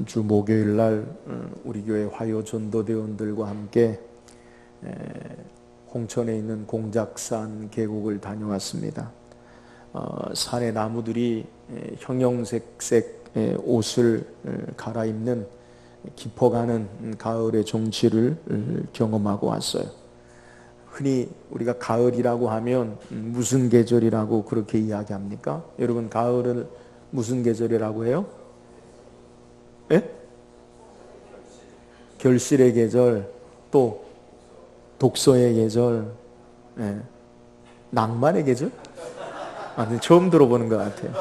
주 목요일 날 우리 교회 화요 전도대원들과 함께 홍천에 있는 공작산 계곡을 다녀왔습니다. 산의 나무들이 형형색색 옷을 갈아입는 깊어가는 가을의 정취를 경험하고 왔어요. 흔히 우리가 가을이라고 하면 무슨 계절이라고 그렇게 이야기합니까? 여러분, 가을을 무슨 계절이라고 해요? 예? 결실의 계절, 또 독서의 계절, 낭만의 계절? 처음 들어보는 것 같아요.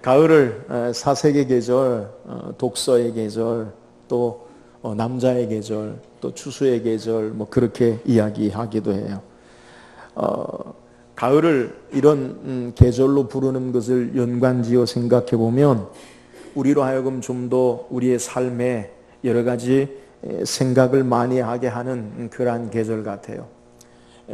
가을을 사색의 계절, 독서의 계절, 또 남자의 계절, 또 추수의 계절, 그렇게 이야기하기도 해요. 가을을 이런 계절로 부르는 것을 연관지어 생각해 보면 우리로 하여금 좀 더 우리의 삶에 여러 가지 생각을 많이 하게 하는 그러한 계절 같아요.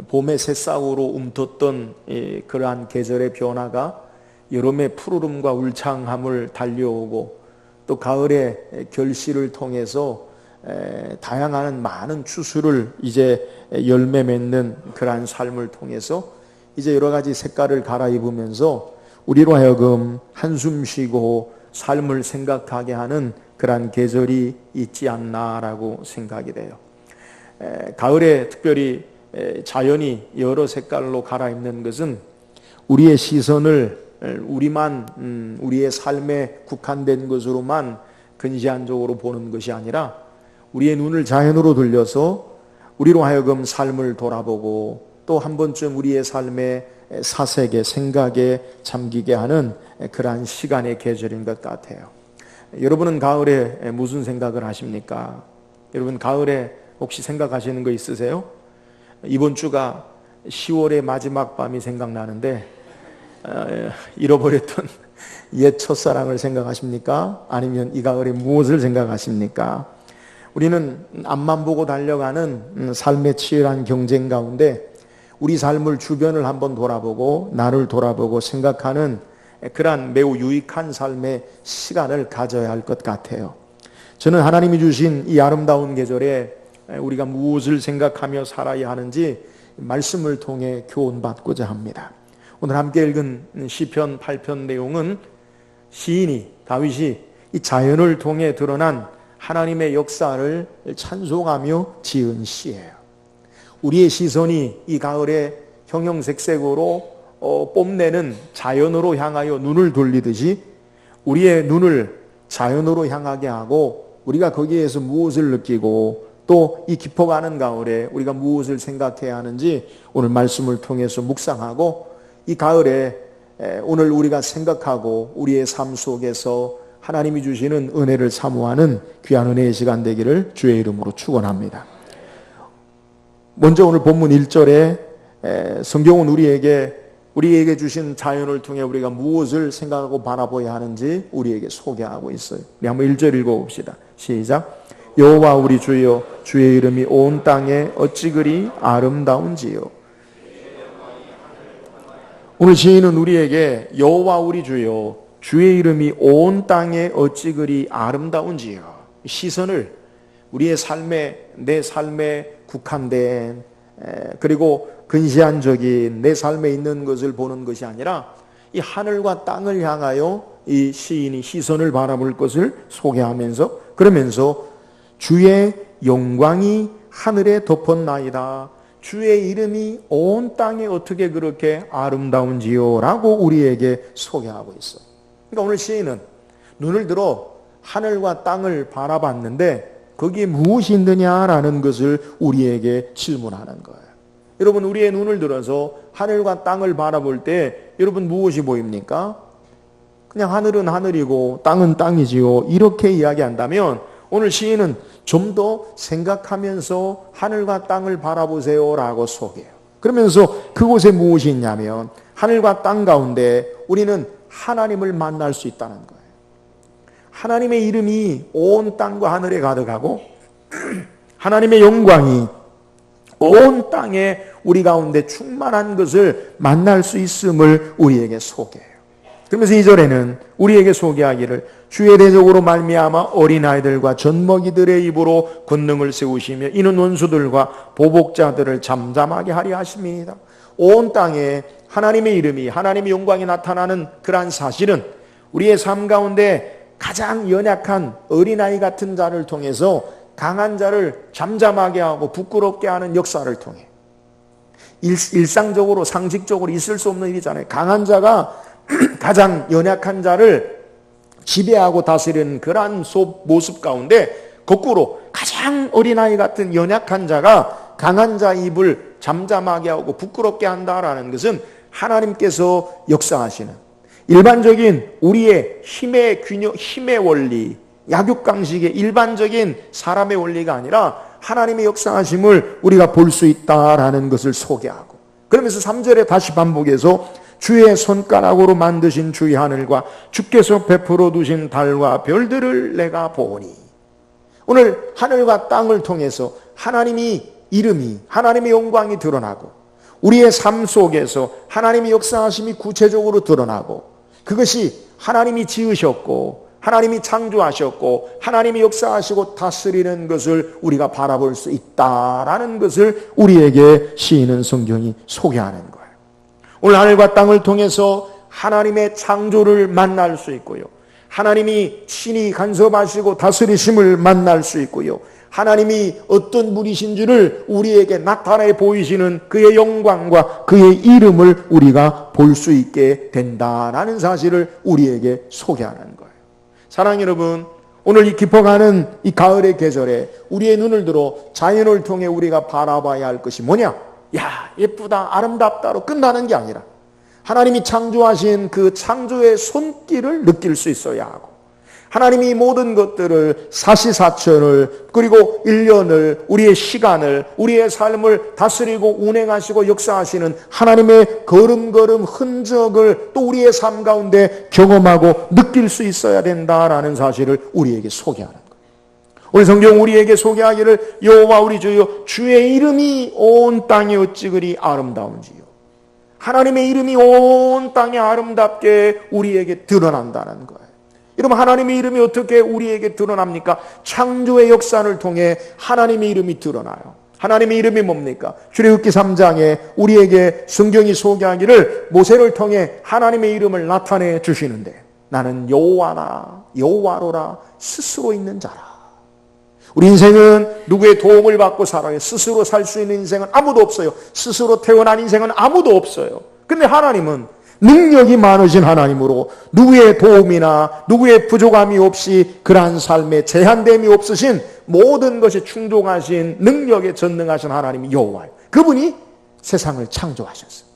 봄의 새싹으로 움텄던 그러한 계절의 변화가 여름의 푸르름과 울창함을 달려오고, 또 가을의 결실을 통해서 다양한 많은 추수를 이제 열매 맺는 그러한 삶을 통해서 이제 여러 가지 색깔을 갈아입으면서 우리로 하여금 한숨 쉬고 삶을 생각하게 하는 그러한 계절이 있지 않나라고 생각이 돼요. 가을에 특별히 자연이 여러 색깔로 갈아입는 것은 우리의 시선을 우리의 삶에 국한된 것으로만 근시안적으로 보는 것이 아니라 우리의 눈을 자연으로 돌려서 우리로 하여금 삶을 돌아보고 또 한 번쯤 우리의 삶의 사색에, 생각에 잠기게 하는 그러한 시간의 계절인 것 같아요. 여러분은 가을에 무슨 생각을 하십니까? 여러분, 가을에 혹시 생각하시는 거 있으세요? 이번 주가 10월의 마지막 밤이 생각나는데 잃어버렸던 옛 첫사랑을 생각하십니까? 아니면 이 가을에 무엇을 생각하십니까? 우리는 앞만 보고 달려가는 삶의 치열한 경쟁 가운데 우리 삶을 주변을 한번 돌아보고 나를 돌아보고 생각하는 그러한 매우 유익한 삶의 시간을 가져야 할 것 같아요. 저는 하나님이 주신 이 아름다운 계절에 우리가 무엇을 생각하며 살아야 하는지 말씀을 통해 교훈받고자 합니다. 오늘 함께 읽은 시편 8편 내용은 시인이, 다윗이 이 자연을 통해 드러난 하나님의 역사를 찬송하며 지은 시예요. 우리의 시선이 이 가을에 형형색색으로 뽐내는 자연으로 향하여 눈을 돌리듯이 우리의 눈을 자연으로 향하게 하고 우리가 거기에서 무엇을 느끼고 또 이 깊어가는 가을에 우리가 무엇을 생각해야 하는지 오늘 말씀을 통해서 묵상하고 이 가을에 오늘 우리가 생각하고 우리의 삶 속에서 하나님이 주시는 은혜를 사모하는 귀한 은혜의 시간 되기를 주의 이름으로 축원합니다. 먼저 오늘 본문 1절에 성경은 우리에게 주신 자연을 통해 우리가 무엇을 생각하고 바라보아야 하는지 우리에게 소개하고 있어요. 우리 한번 1절 읽어봅시다. 시작. 여호와 우리 주여, 주의 이름이 온 땅에 어찌 그리 아름다운지요. 오늘 시인은 우리에게 여호와 우리 주여, 주의 이름이 온 땅에 어찌 그리 아름다운지요. 시선을 우리의 삶에, 내 삶에 국한된 그리고 근시안적인 내 삶에 있는 것을 보는 것이 아니라 이 하늘과 땅을 향하여 이 시인이 시선을 바라볼 것을 소개하면서 그러면서 주의 영광이 하늘에 덮었나이다. 주의 이름이 온 땅에 어떻게 그렇게 아름다운지요 라고 우리에게 소개하고 있어. 그러니까 오늘 시인은 눈을 들어 하늘과 땅을 바라봤는데 거기에 무엇이 있느냐라는 것을 우리에게 질문하는 거예요. 여러분, 우리의 눈을 들어서 하늘과 땅을 바라볼 때 여러분 무엇이 보입니까? 그냥 하늘은 하늘이고 땅은 땅이지요. 이렇게 이야기한다면 오늘 시인은 좀 더 생각하면서 하늘과 땅을 바라보세요 라고 소개해요. 그러면서 그곳에 무엇이 있냐면 하늘과 땅 가운데 우리는 하나님을 만날 수 있다는 거예요. 하나님의 이름이 온 땅과 하늘에 가득하고 하나님의 영광이 온 땅에 우리 가운데 충만한 것을 만날 수 있음을 우리에게 소개해요. 그러면서 2절에는 우리에게 소개하기를 주의 대적으로 말미암아 어린아이들과 젖먹이들의 입으로 권능을 세우시며 이는 원수들과 보복자들을 잠잠하게 하려 하십니다. 온 땅에 하나님의 이름이, 하나님의 영광이 나타나는 그러한 사실은 우리의 삶 가운데 가장 연약한 어린아이 같은 자를 통해서 강한 자를 잠잠하게 하고 부끄럽게 하는 역사를 통해, 일상적으로 상식적으로 있을 수 없는 일이잖아요. 강한 자가 가장 연약한 자를 지배하고 다스리는 그러한 모습 가운데 거꾸로 가장 어린아이 같은 연약한 자가 강한 자 입을 잠잠하게 하고 부끄럽게 한다라는 것은 하나님께서 역사하시는 일반적인 우리의 힘의 균형, 힘의 원리, 약육강식의 일반적인 사람의 원리가 아니라 하나님의 역사하심을 우리가 볼 수 있다라는 것을 소개하고, 그러면서 3절에 다시 반복해서 주의 손가락으로 만드신 주의 하늘과 주께서 베풀어 두신 달과 별들을 내가 보니, 오늘 하늘과 땅을 통해서 하나님의 이름이, 하나님의 영광이 드러나고 우리의 삶 속에서 하나님의 역사하심이 구체적으로 드러나고, 그것이 하나님이 지으셨고 하나님이 창조하셨고 하나님이 역사하시고 다스리는 것을 우리가 바라볼 수 있다라는 것을 우리에게 시인은 성경이 소개하는 거예요. 오늘 하늘과 땅을 통해서 하나님의 창조를 만날 수 있고요, 하나님이 친히 간섭하시고 다스리심을 만날 수 있고요, 하나님이 어떤 분이신지를 우리에게 나타내 보이시는 그의 영광과 그의 이름을 우리가 볼 수 있게 된다라는 사실을 우리에게 소개하는 거예요. 사랑하는 여러분, 오늘 이 깊어가는 이 가을의 계절에 우리의 눈을 들어 자연을 통해 우리가 바라봐야 할 것이 뭐냐? 야, 예쁘다, 아름답다로 끝나는 게 아니라 하나님이 창조하신 그 창조의 손길을 느낄 수 있어야 하고, 하나님이 모든 것들을 사시사철을 그리고 1년을 우리의 시간을 우리의 삶을 다스리고 운행하시고 역사하시는 하나님의 걸음걸음 흔적을 또 우리의 삶 가운데 경험하고 느낄 수 있어야 된다라는 사실을 우리에게 소개하는 거예요. 오늘 성경 우리에게 소개하기를 여호와 우리 주여 주의 이름이 온 땅에 어찌 그리 아름다운지요. 하나님의 이름이 온 땅에 아름답게 우리에게 드러난다는 거예요. 여러분, 하나님의 이름이 어떻게 우리에게 드러납니까? 창조의 역사를 통해 하나님의 이름이 드러나요. 하나님의 이름이 뭡니까? 출애굽기 3장에 우리에게 성경이 소개하기를 모세를 통해 하나님의 이름을 나타내 주시는데, 나는 여호와나 여호와로라 스스로 있는 자라. 우리 인생은 누구의 도움을 받고 살아요. 스스로 살 수 있는 인생은 아무도 없어요. 스스로 태어난 인생은 아무도 없어요. 근데 하나님은 능력이 많으신 하나님으로 누구의 도움이나 누구의 부족함이 없이 그러한 삶에 제한됨이 없으신 모든 것이 충족하신 능력에 전능하신 하나님이 여호와예요. 그분이 세상을 창조하셨어요.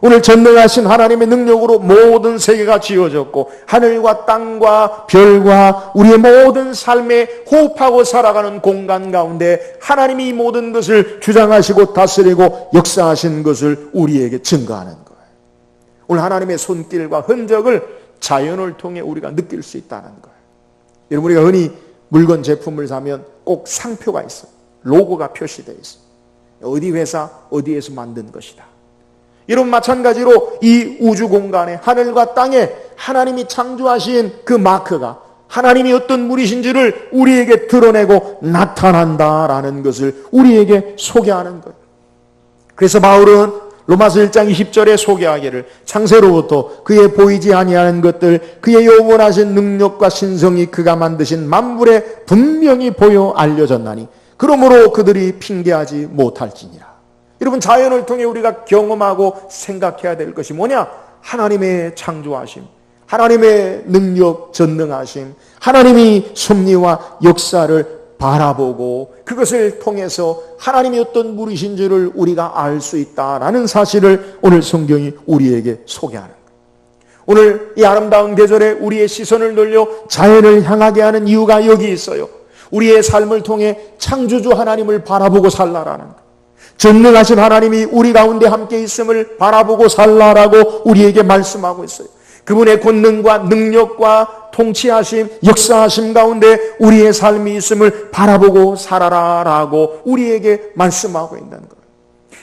오늘 전능하신 하나님의 능력으로 모든 세계가 지어졌고 하늘과 땅과 별과 우리의 모든 삶에 호흡하고 살아가는 공간 가운데 하나님이 이 모든 것을 주장하시고 다스리고 역사하신 것을 우리에게 증거하는 거예요. 오늘 하나님의 손길과 흔적을 자연을 통해 우리가 느낄 수 있다는 거예요. 여러분, 우리가 흔히 물건 제품을 사면 꼭 상표가 있어요. 로고가 표시되어 있어요. 어디 회사 어디에서 만든 것이다. 이런 마찬가지로 이 우주 공간에 하늘과 땅에 하나님이 창조하신 그 마크가 하나님이 어떤 분이신지를 우리에게 드러내고 나타난다라는 것을 우리에게 소개하는 거예요. 그래서 바울은 로마서 1장 20절에 소개하기를 창세로부터 그의 보이지 아니하는 것들 그의 영원하신 능력과 신성이 그가 만드신 만물에 분명히 보여 알려졌나니 그러므로 그들이 핑계하지 못할지니라. 여러분, 자연을 통해 우리가 경험하고 생각해야 될 것이 뭐냐? 하나님의 창조하심, 하나님의 능력 전능하심, 하나님이 섭리와 역사를 바라보고 그것을 통해서 하나님이 어떤 분이신지를 우리가 알 수 있다라는 사실을 오늘 성경이 우리에게 소개하는 거예요. 오늘 이 아름다운 계절에 우리의 시선을 돌려 자연을 향하게 하는 이유가 여기 있어요. 우리의 삶을 통해 창조주 하나님을 바라보고 살라라는 거예요. 전능하신 하나님이 우리 가운데 함께 있음을 바라보고 살라라고 우리에게 말씀하고 있어요. 그분의 권능과 능력과 통치하심, 역사하심 가운데 우리의 삶이 있음을 바라보고 살아라라고 우리에게 말씀하고 있는 거예요.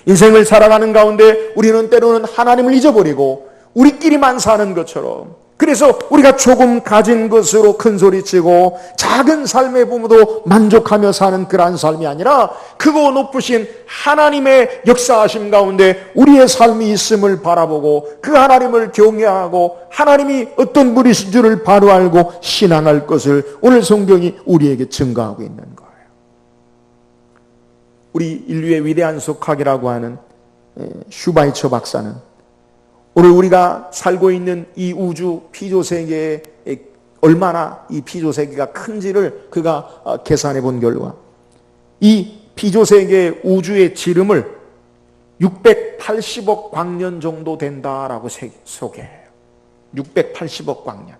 인생을 살아가는 가운데 우리는 때로는 하나님을 잊어버리고 우리끼리만 사는 것처럼, 그래서 우리가 조금 가진 것으로 큰 소리치고 작은 삶의 부모도 만족하며 사는 그러한 삶이 아니라 크고 높으신 하나님의 역사하심 가운데 우리의 삶이 있음을 바라보고 그 하나님을 경외하고 하나님이 어떤 분이신 줄을 바로 알고 신앙할 것을 오늘 성경이 우리에게 증거하고 있는 거예요. 우리 인류의 위대한 석학이라고 하는 슈바이처 박사는 오늘 우리가 살고 있는 이 우주 피조세계에 얼마나 이 피조세계가 큰지를 그가 계산해 본 결과 이 피조세계 우주의 지름을 680억 광년 정도 된다라고 소개해요. 680억 광년.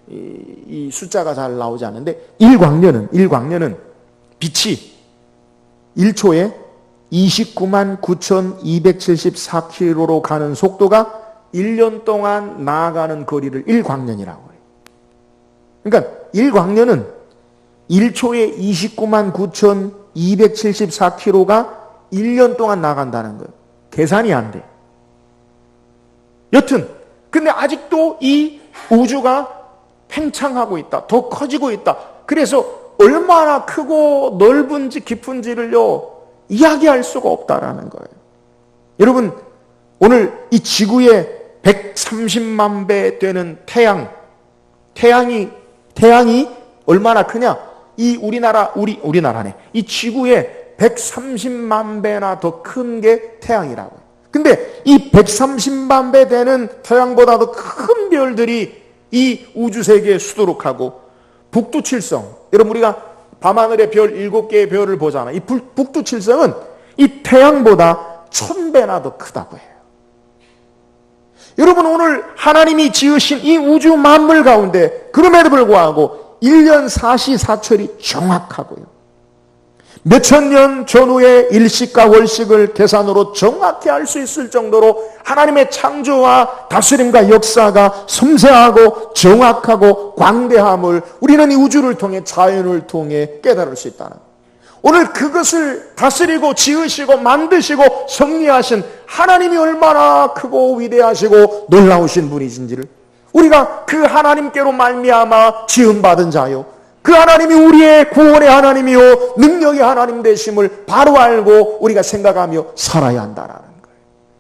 이 숫자가 잘 나오지 않는데 1광년은 빛이 1초에 29만 9,274km로 가는 속도가 1년 동안 나아가는 거리를 1광년이라고 해요. 그러니까 1광년은 1초에 29만 9,274km가 1년 동안 나간다는 거예요. 계산이 안 돼. 여튼 근데 아직도 이 우주가 팽창하고 있다. 더 커지고 있다. 그래서 얼마나 크고 넓은지 깊은지를요 이야기할 수가 없다라는 거예요. 여러분, 오늘 이 지구에 130만 배 되는 태양이 얼마나 크냐? 이 우리나라네. 이 지구에 130만 배나 더 큰 게 태양이라고 해요. 근데 이 130만 배 되는 태양보다도 큰 별들이 이 우주세계에 수두룩하고 북두칠성, 여러분 우리가 밤하늘의 별 7개의 별을 보잖아. 이 북두칠성은 이 태양보다 1000배나 더 크다고 해요. 여러분, 오늘 하나님이 지으신 이 우주 만물 가운데 그럼에도 불구하고 1년 사시사철이 정확하고요. 몇천 년 전후의 일식과 월식을 계산으로 정확히 알 수 있을 정도로 하나님의 창조와 다스림과 역사가 섬세하고 정확하고 광대함을 우리는 이 우주를 통해 자연을 통해 깨달을 수 있다는 거예요. 오늘 그것을 다스리고 지으시고 만드시고 섭리하신 하나님이 얼마나 크고 위대하시고 놀라우신 분이신지를 우리가 그 하나님께로 말미암아 지음받은 자요, 그 하나님이 우리의 구원의 하나님이요 능력의 하나님 되심을 바로 알고 우리가 생각하며 살아야 한다는 거예요.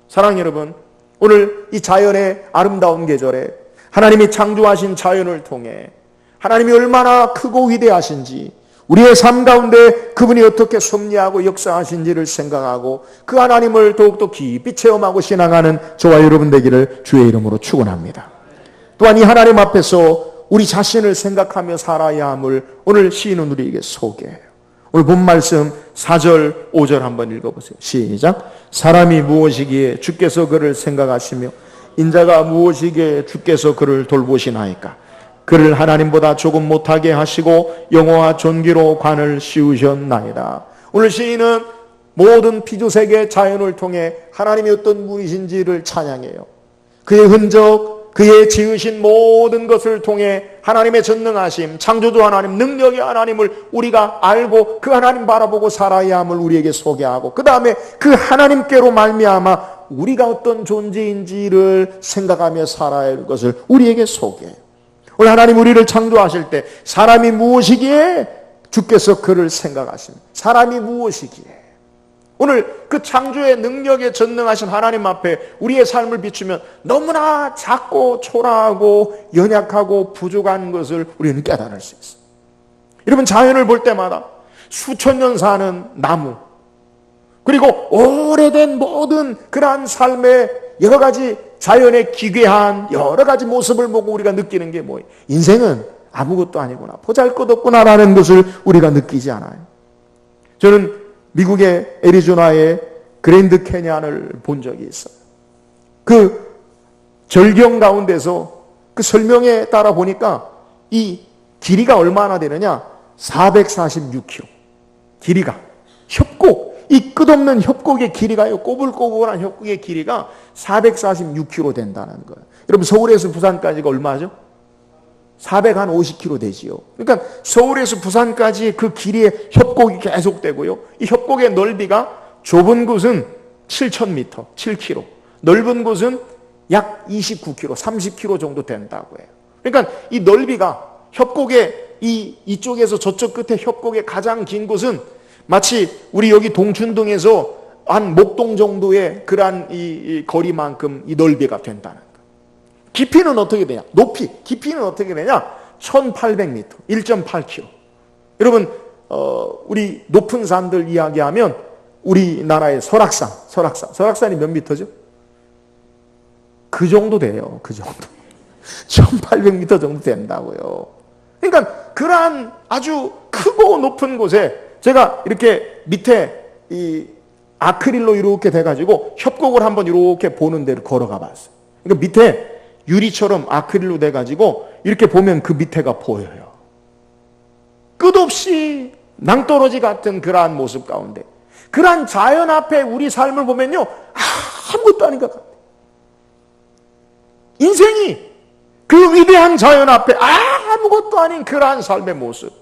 사랑하는 여러분, 오늘 이 자연의 아름다운 계절에 하나님이 창조하신 자연을 통해 하나님이 얼마나 크고 위대하신지, 우리의 삶 가운데 그분이 어떻게 섭리하고 역사하신지를 생각하고 그 하나님을 더욱더 깊이 체험하고 신앙하는 저와 여러분 되기를 주의 이름으로 축원합니다. 또한 이 하나님 앞에서 우리 자신을 생각하며 살아야 함을 오늘 시인은 우리에게 소개해요. 오늘 본 말씀 4절 5절 한번 읽어보세요. 시작. 사람이 무엇이기에 주께서 그를 생각하시며 인자가 무엇이기에 주께서 그를 돌보시나이까. 그를 하나님보다 조금 못하게 하시고 영화와 존귀로 관을 씌우셨나이다. 오늘 시인은 모든 피조세계 자연을 통해 하나님이 어떤 분이신지를 찬양해요. 그의 흔적, 그의 지으신 모든 것을 통해 하나님의 전능하심, 창조주 하나님, 능력의 하나님을 우리가 알고 그 하나님 바라보고 살아야 함을 우리에게 소개하고, 그 다음에 그 하나님께로 말미암아 우리가 어떤 존재인지를 생각하며 살아야 할 것을 우리에게 소개해요. 오늘 하나님 우리를 창조하실 때 사람이 무엇이기에 주께서 그를 생각하십니다. 사람이 무엇이기에. 오늘 그 창조의 능력에 전능하신 하나님 앞에 우리의 삶을 비추면 너무나 작고 초라하고 연약하고 부족한 것을 우리는 깨달을 수 있어요. 여러분, 자연을 볼 때마다 수천 년 사는 나무, 그리고 오래된 모든 그러한 삶의 여러 가지 자연의 기괴한 여러 가지 모습을 보고 우리가 느끼는 게 뭐예요? 인생은 아무것도 아니구나, 보잘것없구나라는 것을 우리가 느끼지 않아요. 저는 미국의 애리조나의 그랜드 캐니언을 본 적이 있어요. 그 절경 가운데서 그 설명에 따라 보니까 이 길이가 얼마나 되느냐? 446km. 길이가 협곡, 이 끝없는 협곡의 길이가요, 꼬불꼬불한 협곡의 길이가 446km 된다는 거예요. 여러분, 서울에서 부산까지가 얼마죠? 450km 되지요. 그러니까 서울에서 부산까지 그 길이의 협곡이 계속되고요. 이 협곡의 넓이가 좁은 곳은 7,000m, 7km. 넓은 곳은 약 29km, 30km 정도 된다고 해요. 그러니까 이 넓이가 협곡의 이쪽에서 저쪽 끝에 협곡의 가장 긴 곳은 마치 우리 여기 동춘동에서 한 목동 정도의 그러한 이 거리만큼 이 넓이가 된다는 거예요. 깊이는 어떻게 되냐? 깊이는 어떻게 되냐? 1800m, 1.8km. 여러분, 우리 높은 산들 이야기하면 우리나라의 설악산이 몇 미터죠? 그 정도 돼요. 그 정도. 1800m 정도 된다고요. 그러니까 그러한 아주 크고 높은 곳에 제가 이렇게 밑에 이 아크릴로 이렇게 돼가지고 협곡을 한번 이렇게 보는 데를 걸어가 봤어요. 그러니까 밑에 유리처럼 아크릴로 돼가지고 이렇게 보면 그 밑에가 보여요. 끝없이 낭떠러지 같은 그러한 모습 가운데 그러한 자연 앞에 우리 삶을 보면요, 아무것도 아닌 것 같아요. 인생이 그 위대한 자연 앞에 아무것도 아닌 그러한 삶의 모습.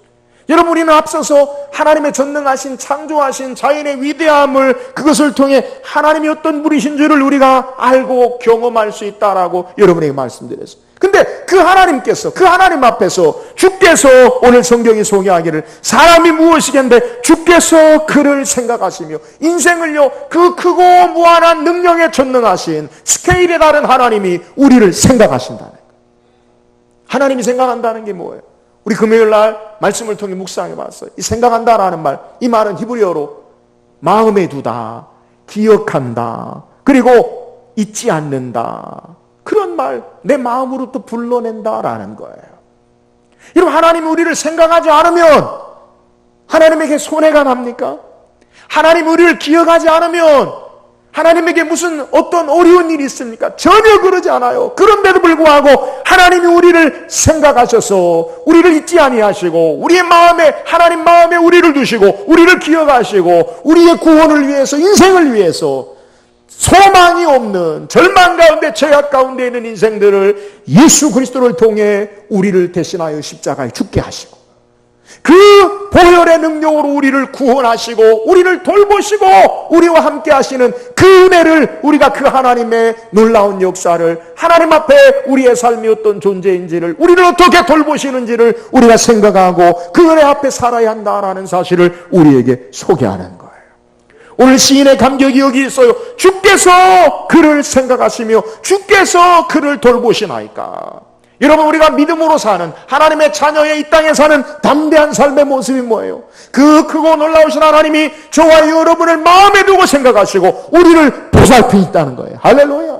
여러분, 우리는 앞서서 하나님의 전능하신 창조하신 자연의 위대함을, 그것을 통해 하나님이 어떤 분이신 줄을 우리가 알고 경험할 수 있다라고 여러분에게 말씀드렸어요. 근데 그 하나님께서, 그 하나님 앞에서 주께서 오늘 성경이 소개하기를 사람이 무엇이겠는데 주께서 그를 생각하시며 인생을요, 그 크고 무한한 능력에 전능하신 스케일에 다른 하나님이 우리를 생각하신다는 거예요. 하나님이 생각한다는 게 뭐예요? 우리 금요일 날 말씀을 통해 묵상해 봤어요. 이 생각한다라는 말, 이 말은 히브리어로 마음에 두다, 기억한다, 그리고 잊지 않는다, 그런 말, 내 마음으로부터 불러낸다라는 거예요. 여러분, 하나님이 우리를 생각하지 않으면 하나님에게 손해가 납니까? 하나님이 우리를 기억하지 않으면 하나님에게 무슨 어떤 어려운 일이 있습니까? 전혀 그러지 않아요. 그런데도 불구하고 하나님이 우리를 생각하셔서 우리를 잊지 아니하시고 우리의 마음에, 하나님 마음에 우리를 두시고 우리를 기억하시고 우리의 구원을 위해서, 인생을 위해서 소망이 없는 절망 가운데, 죄악 가운데 있는 인생들을 예수 그리스도를 통해 우리를 대신하여 십자가에 죽게 하시고 그 보혈의 능력으로 우리를 구원하시고 우리를 돌보시고 우리와 함께 하시는 그 은혜를, 우리가 그 하나님의 놀라운 역사를, 하나님 앞에 우리의 삶이 어떤 존재인지를, 우리를 어떻게 돌보시는지를 우리가 생각하고 그 은혜 앞에 살아야 한다라는 사실을 우리에게 소개하는 거예요. 오늘 시인의 감격이 여기 있어요. 주께서 그를 생각하시며 주께서 그를 돌보시나이까. 여러분, 우리가 믿음으로 사는 하나님의 자녀의 이 땅에 사는 담대한 삶의 모습이 뭐예요? 그 크고 놀라우신 하나님이 저와 여러분을 마음에 두고 생각하시고 우리를 보살펴 있다는 거예요. 할렐루야.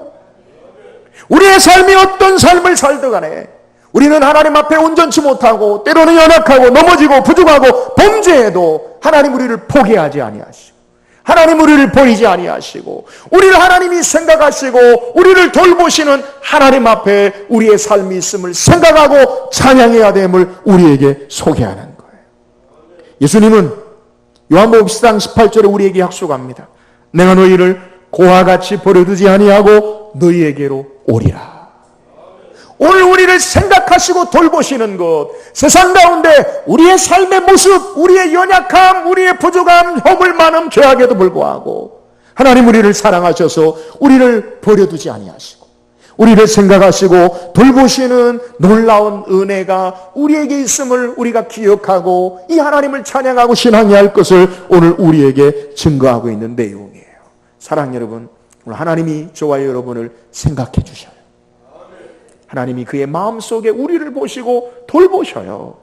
우리의 삶이 어떤 삶을 살든 간에 우리는 하나님 앞에 온전치 못하고 때로는 연약하고 넘어지고 부족하고 범죄해도 하나님 우리를 포기하지 아니하시고 하나님 우리를 버리지 아니하시고 우리를 하나님이 생각하시고 우리를 돌보시는 하나님 앞에 우리의 삶이 있음을 생각하고 찬양해야 됨을 우리에게 소개하는 거예요. 예수님은 요한복음 10장 18절에 우리에게 약속합니다. 내가 너희를 고와 같이 버려두지 아니하고 너희에게로 오리라. 오늘 우리를 생각하시고 돌보시는 것, 세상 가운데 우리의 삶의 모습, 우리의 연약함, 우리의 부족함, 허물 많음, 죄악에도 불구하고 하나님 우리를 사랑하셔서 우리를 버려두지 아니하시고 우리를 생각하시고 돌보시는 놀라운 은혜가 우리에게 있음을 우리가 기억하고 이 하나님을 찬양하고 신앙해야 할 것을 오늘 우리에게 증거하고 있는 내용이에요. 사랑 여러분, 오늘 하나님이 저와 여러분을 생각해 주셔요. 하나님이 그의 마음속에 우리를 보시고 돌보셔요.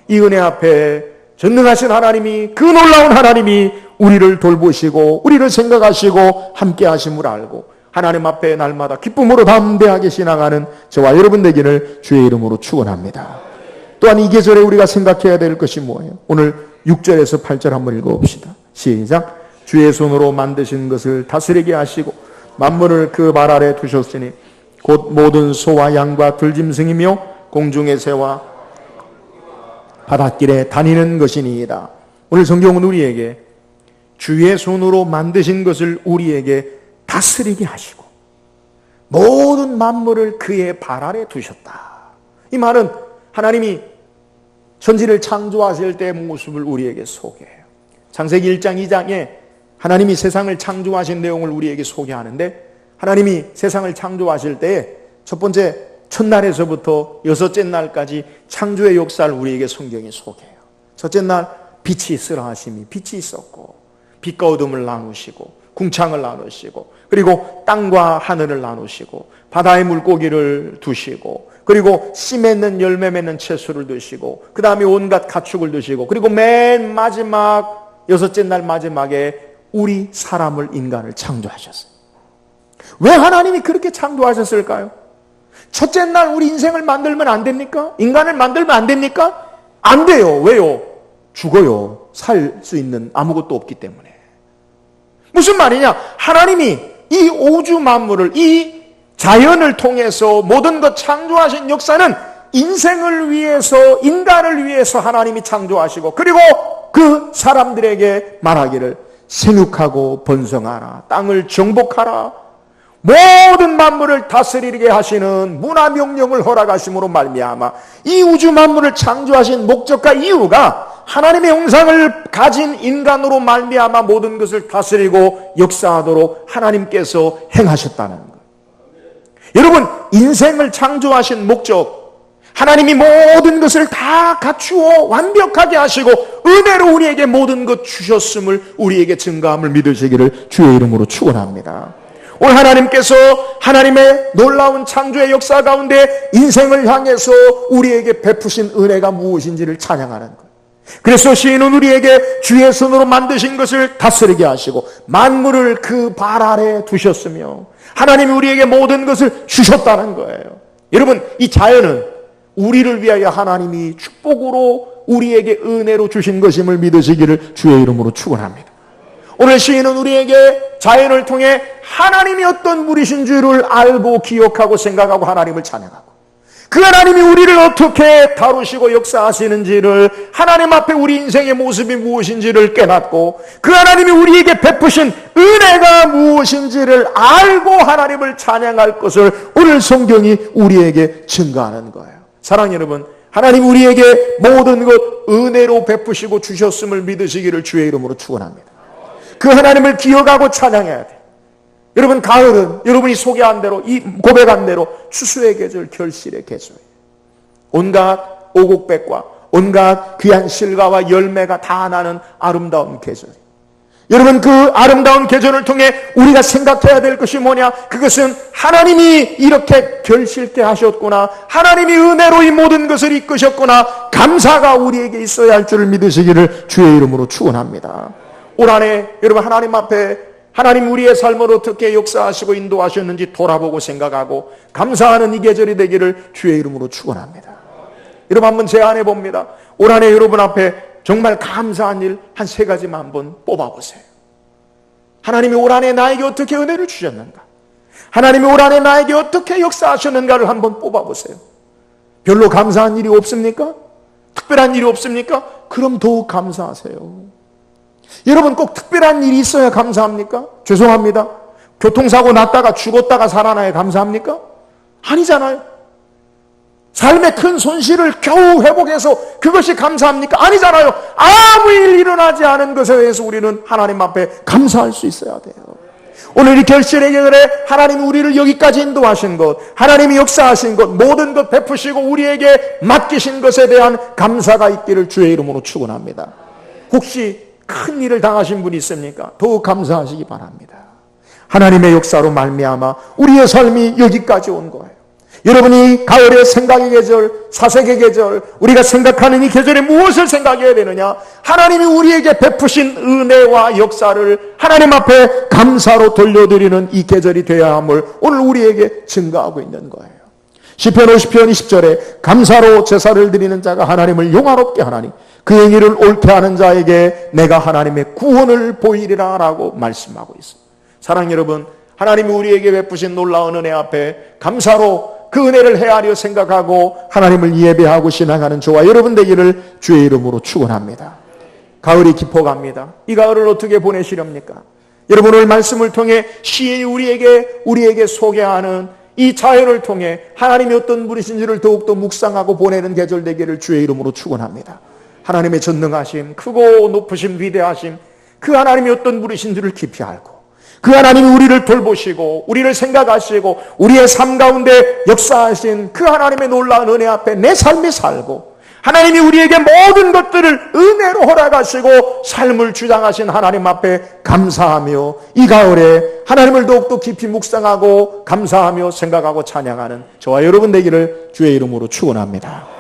이 은혜 앞에 전능하신 하나님이, 그 놀라운 하나님이 우리를 돌보시고 우리를 생각하시고 함께 하심을 알고 하나님 앞에 날마다 기쁨으로 담대하게 신앙하는 저와 여러분 되기를 주의 이름으로 축원합니다. 또한 이 계절에 우리가 생각해야 될 것이 뭐예요? 오늘 6절에서 8절 한번 읽어봅시다. 시작. 주의 손으로 만드신 것을 다스리게 하시고 만물을 그 발 아래 두셨으니 곧 모든 소와 양과 들짐승이며 공중의 새와 바닷길에 다니는 것이니이다. 오늘 성경은 우리에게 주의 손으로 만드신 것을 우리에게 다스리게 하시고 모든 만물을 그의 발 아래 두셨다. 이 말은 하나님이 천지를 창조하실 때의 모습을 우리에게 소개해요. 창세기 1장 2장에 하나님이 세상을 창조하신 내용을 우리에게 소개하는데 하나님이 세상을 창조하실 때 첫 번째 첫날에서부터 여섯째 날까지 창조의 역사를 우리에게 성경이 소개해요. 첫째 날 빛이 있으라 하심이 빛이 있었고, 빛과 어둠을 나누시고 궁창을 나누시고, 그리고 땅과 하늘을 나누시고, 바다의 물고기를 두시고, 그리고 씨 맺는 열매 맺는 채소를 두시고, 그 다음에 온갖 가축을 두시고, 그리고 맨 마지막 여섯째 날 마지막에 우리 사람을, 인간을 창조하셨어요. 왜 하나님이 그렇게 창조하셨을까요? 첫째 날 우리 인생을 만들면 안 됩니까? 인간을 만들면 안 됩니까? 안 돼요. 왜요? 죽어요. 살 수 있는 아무것도 없기 때문에. 무슨 말이냐? 하나님이 이 우주 만물을, 이 자연을 통해서 모든 것 창조하신 역사는 인생을 위해서, 인간을 위해서 하나님이 창조하시고, 그리고 그 사람들에게 말하기를 생육하고 번성하라, 땅을 정복하라, 모든 만물을 다스리게 하시는 문화 명령을 허락하심으로 말미암아 이 우주 만물을 창조하신 목적과 이유가 하나님의 형상을 가진 인간으로 말미암아 모든 것을 다스리고 역사하도록 하나님께서 행하셨다는 것. 여러분, 인생을 창조하신 목적, 하나님이 모든 것을 다 갖추어 완벽하게 하시고 은혜로 우리에게 모든 것 주셨음을, 우리에게 증거함을 믿으시기를 주의 이름으로 축원합니다. 오늘 하나님께서 하나님의 놀라운 창조의 역사 가운데 인생을 향해서 우리에게 베푸신 은혜가 무엇인지를 찬양하는 것. 그래서 시인은 우리에게 주의 손으로 만드신 것을 다스리게 하시고 만물을 그 발 아래 두셨으며 하나님이 우리에게 모든 것을 주셨다는 거예요. 여러분, 이 자연은 우리를 위하여 하나님이 축복으로 우리에게 은혜로 주신 것임을 믿으시기를 주의 이름으로 축원합니다. 오늘 시인은 우리에게 자연을 통해 하나님이 어떤 분이신 줄을 알고 기억하고 생각하고 하나님을 찬양하고, 그 하나님이 우리를 어떻게 다루시고 역사하시는지를, 하나님 앞에 우리 인생의 모습이 무엇인지를 깨닫고, 그 하나님이 우리에게 베푸신 은혜가 무엇인지를 알고 하나님을 찬양할 것을 오늘 성경이 우리에게 증거하는 거예요. 사랑하는 여러분, 하나님 우리에게 모든 것 은혜로 베푸시고 주셨음을 믿으시기를 주의 이름으로 축원합니다. 그 하나님을 기억하고 찬양해야 돼. 여러분, 가을은 여러분이 소개한 대로, 이 고백한 대로 추수의 계절, 결실의 계절. 온갖 오곡백과 온갖 귀한 실과와 열매가 다 나는 아름다운 계절. 여러분, 그 아름다운 계절을 통해 우리가 생각해야 될 것이 뭐냐? 그것은 하나님이 이렇게 결실케 하셨구나, 하나님이 은혜로 이 모든 것을 이끄셨구나, 감사가 우리에게 있어야 할 줄을 믿으시기를 주의 이름으로 축원합니다. 올 한 해 여러분, 하나님 앞에 하나님 우리의 삶을 어떻게 역사하시고 인도하셨는지 돌아보고 생각하고 감사하는 이 계절이 되기를 주의 이름으로 축원합니다. 여러분, 한번 제안해 봅니다. 올 한 해 여러분 앞에 정말 감사한 일 한 세 가지만 한번 뽑아보세요. 하나님이 올 한 해 나에게 어떻게 은혜를 주셨는가, 하나님이 올 한 해 나에게 어떻게 역사하셨는가를 한번 뽑아보세요. 별로 감사한 일이 없습니까? 특별한 일이 없습니까? 그럼 더욱 감사하세요. 여러분, 꼭 특별한 일이 있어야 감사합니까? 죄송합니다. 교통사고 났다가 죽었다가 살아나야 감사합니까? 아니잖아요. 삶의 큰 손실을 겨우 회복해서 그것이 감사합니까? 아니잖아요. 아무 일 일어나지 않은 것에 대해서 우리는 하나님 앞에 감사할 수 있어야 돼요. 오늘 이 결실의 계절에 하나님이 우리를 여기까지 인도하신 것, 하나님이 역사하신 것, 모든 것 베푸시고 우리에게 맡기신 것에 대한 감사가 있기를 주의 이름으로 축원합니다. 혹시 큰 일을 당하신 분이 있습니까? 더욱 감사하시기 바랍니다. 하나님의 역사로 말미암아 우리의 삶이 여기까지 온 거예요. 여러분이 가을의 생각의 계절, 사색의 계절, 우리가 생각하는 이 계절에 무엇을 생각해야 되느냐? 하나님이 우리에게 베푸신 은혜와 역사를 하나님 앞에 감사로 돌려드리는 이 계절이 되어야 함을 오늘 우리에게 증거하고 있는 거예요. 시편 50편 20절에 감사로 제사를 드리는 자가 하나님을 영화롭게 하나니 그의 일을 옳게 하는 자에게 내가 하나님의 구원을 보이리라 라고 말씀하고 있습니다. 사랑하는 여러분, 하나님이 우리에게 베푸신 놀라운 은혜 앞에 감사로 그 은혜를 헤아려 생각하고 하나님을 예배하고 신앙하는 저와 여러분 되기를 주의 이름으로 축원합니다. 가을이 깊어갑니다. 이 가을을 어떻게 보내시렵니까? 여러분, 오늘 말씀을 통해 시인이 우리에게 소개하는 이 자연을 통해 하나님이 어떤 분이신지를 더욱더 묵상하고 보내는 계절 되기를 주의 이름으로 축원합니다. 하나님의 전능하심, 크고 높으심, 위대하심, 그 하나님이 어떤 분이신지를 깊이 알고 그 하나님이 우리를 돌보시고 우리를 생각하시고 우리의 삶 가운데 역사하신 그 하나님의 놀라운 은혜 앞에 내 삶이 살고 하나님이 우리에게 모든 것들을 은혜로 허락하시고 삶을 주장하신 하나님 앞에 감사하며 이 가을에 하나님을 더욱더 깊이 묵상하고 감사하며 생각하고 찬양하는 저와 여러분 되기를 주의 이름으로 축원합니다.